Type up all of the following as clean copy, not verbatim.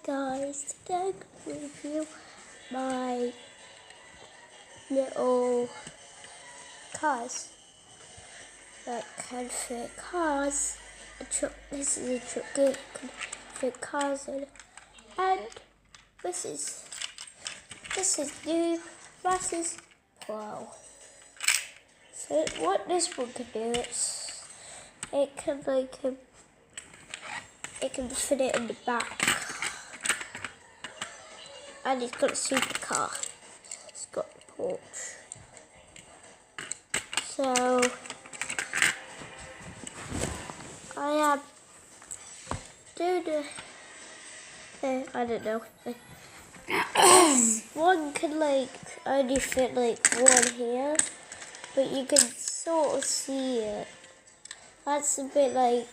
Hi guys, today I'm going to review my little cars that can fit cars. This is a truck that can fit cars in, and this is new. This is wow. So what this one can do is it can fit it in the back. And it's got a supercar. It's got a porch. So I am doing I don't know. This one can only fit one here, but you can sort of see it. That's a bit I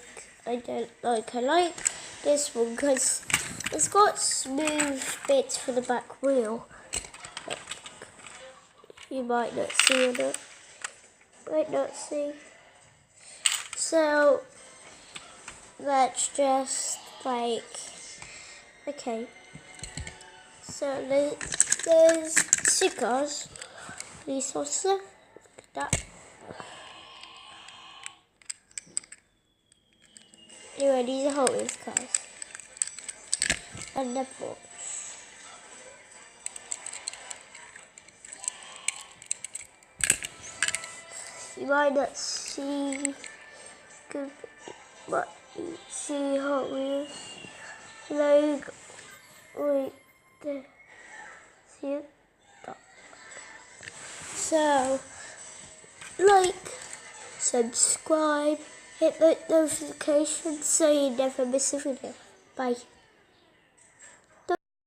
don't like. I like this one because it's got smooth bits for the back wheel. You might not see it. Might not see. So that's just okay. So there's two cars. Police officer. That. Anyway, these are Hot Wheels cars. And the porch. You might not see good, but you see Hot Wheels. Wait there. See it? So, subscribe, hit the notification so you never miss a video. Bye.